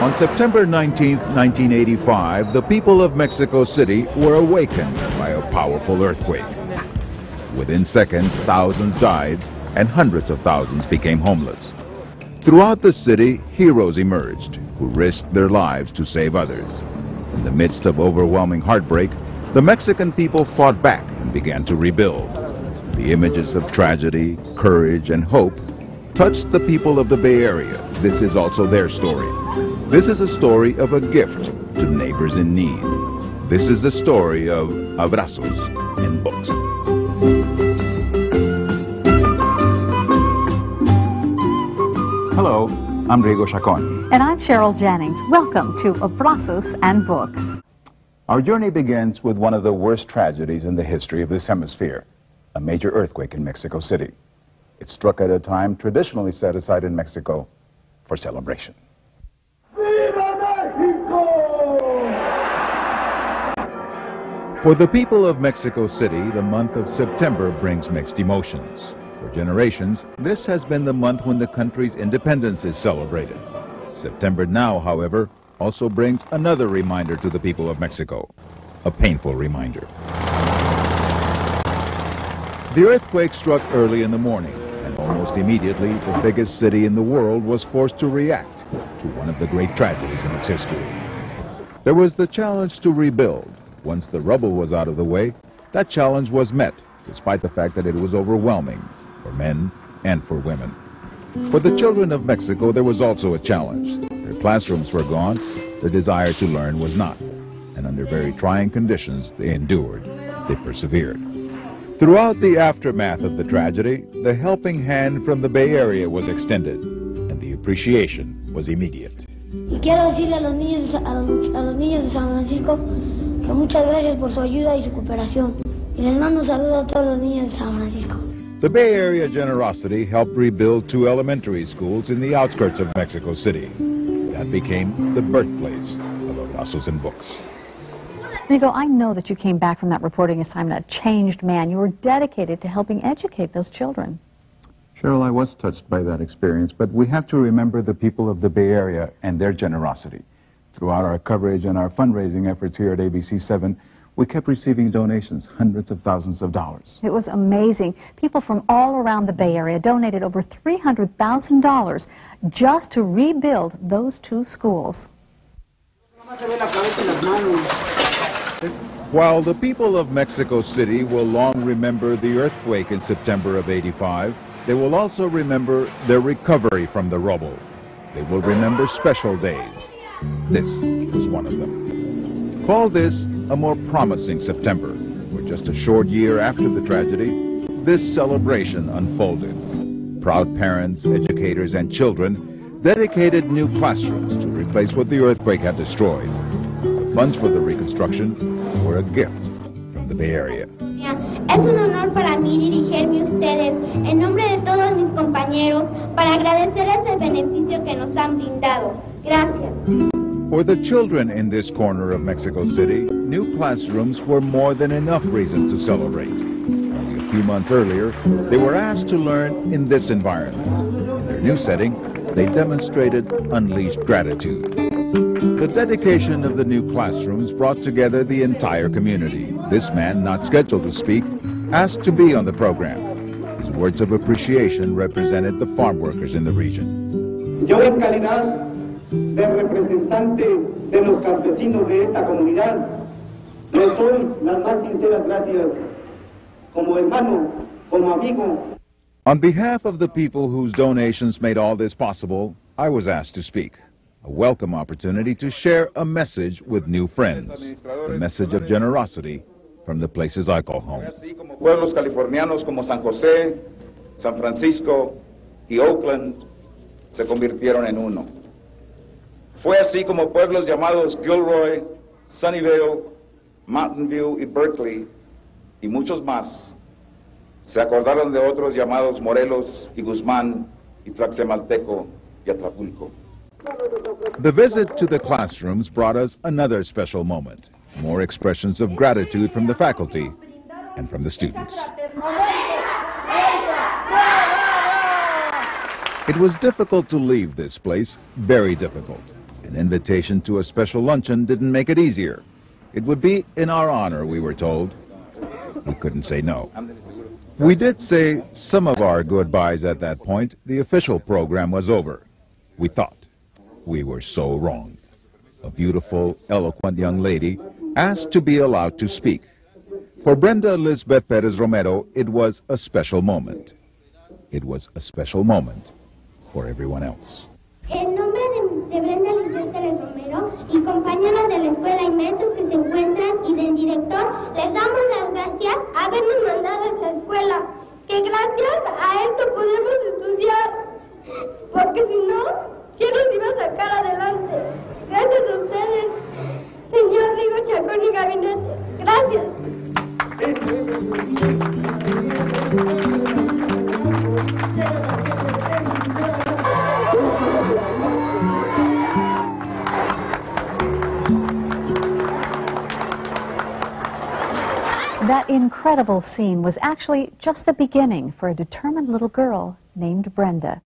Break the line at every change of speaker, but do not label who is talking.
On September 19, 1985, the people of Mexico City were awakened by a powerful earthquake. Within seconds, thousands died and hundreds of thousands became homeless. Throughout the city, heroes emerged who risked their lives to save others. In the midst of overwhelming heartbreak, the Mexican people fought back and began to rebuild. The images of tragedy, courage, and hope touched the people of the Bay Area. This is also their story. This is a story of a gift to neighbors in need. This is the story of Abrazos en Books. Hello, I'm Rigo Chacon.
And I'm Cheryl Jennings. Welcome to Abrazos and Books.
Our journey begins with one of the worst tragedies in the history of this hemisphere, a major earthquake in Mexico City. It struck at a time traditionally set aside in Mexico for celebration. Viva Mexico! For the people of Mexico City, the month of September brings mixed emotions. For generations, this has been the month when the country's independence is celebrated. September now, however, also brings another reminder to the people of Mexico, a painful reminder. The earthquake struck early in the morning, and almost immediately, the biggest city in the world was forced to react to one of the great tragedies in its history. There was the challenge to rebuild. Once the rubble was out of the way, that challenge was met, despite the fact that it was overwhelming for men and for women. For the children of Mexico, there was also a challenge. Their classrooms were gone, their desire to learn was not. And under very trying conditions, they endured, they persevered. Throughout the aftermath of the tragedy, the helping hand from the Bay Area was extended, and the appreciation was immediate.
Y quiero decirle a los niños de San Francisco que muchas gracias por su ayuda y su cooperación. Y les mando un saludo a todos los niños de San Francisco.
The Bay Area generosity helped rebuild 2 elementary schools in the outskirts of Mexico City. That became the birthplace of Abrazos en Books.
Rigo, I know that you came back from that reporting assignment a changed man. You were dedicated to helping educate those children.
Cheryl, I was touched by that experience, but we have to remember the people of the Bay Area and their generosity. Throughout our coverage and our fundraising efforts here at ABC7, we kept receiving donations, hundreds of thousands of dollars.
It was amazing. People from all around the Bay Area donated over $300,000 just to rebuild those 2 schools.
While the people of Mexico City will long remember the earthquake in September of '85, they will also remember their recovery from the rubble. They will remember special days. This was one of them. Call this a more promising September, where just a short year after the tragedy, this celebration unfolded. Proud parents, educators, and children dedicated new classrooms to replace what the earthquake had destroyed. The funds for the reconstruction were a gift from the Bay Area.
Es un honor para mí dirigirme a ustedes en nombre de todos mis compañeros para agradecerles el beneficio que nos han brindado. Gracias.
For the children in this corner of Mexico City, new classrooms were more than enough reason to celebrate. Only a few months earlier, they were asked to learn in this environment. In their new setting, they demonstrated unleashed gratitude. The dedication of the new classrooms brought together the entire community. This man, not scheduled to speak, asked to be on the program. His words of appreciation represented the farm workers in the region.
Yo en calidad de representante de los campesinos de esta comunidad, les doy las más sinceras gracias como hermano, como amigo.
On behalf of the people whose donations made all this possible, I was asked to speak. A welcome opportunity to share a message with new friends. A message of generosity from the places I call home.
Pueblos californianos como San José, San Francisco y Oakland se convirtieron en uno. Fue así como pueblos llamados Gilroy, Sunnyvale, Mountain View y Berkeley, y muchos más, se acordaron de otros llamados Morelos y Guzmán y Tlaxemalteco y Atlapulco.
The visit to the classrooms brought us another special moment. More expressions of gratitude from the faculty and from the students. It was difficult to leave this place, very difficult. And An invitation to a special luncheon didn't make it easier. It would be in our honor, we were told. We couldn't say no. We did say some of our goodbyes at that point. The official program was over. We thought. We were so wrong. A beautiful, eloquent young lady asked to be allowed to speak. For Brenda Elizabeth Perez Romero, it was a special moment. It was a special moment for everyone else.
En nombre de Brenda Elizabeth Perez Romero y compañeros de la escuela y maestros que se encuentran y del director, les damos las gracias por habernos mandado a esta escuela, que gracias a esto podemos estudiar, porque si no, ¿quién nos iba a sacar adelante? Gracias a ustedes, señor Rigo Chacón y gabinete. Gracias.
That incredible scene was actually just the beginning for a determined little girl named Brenda.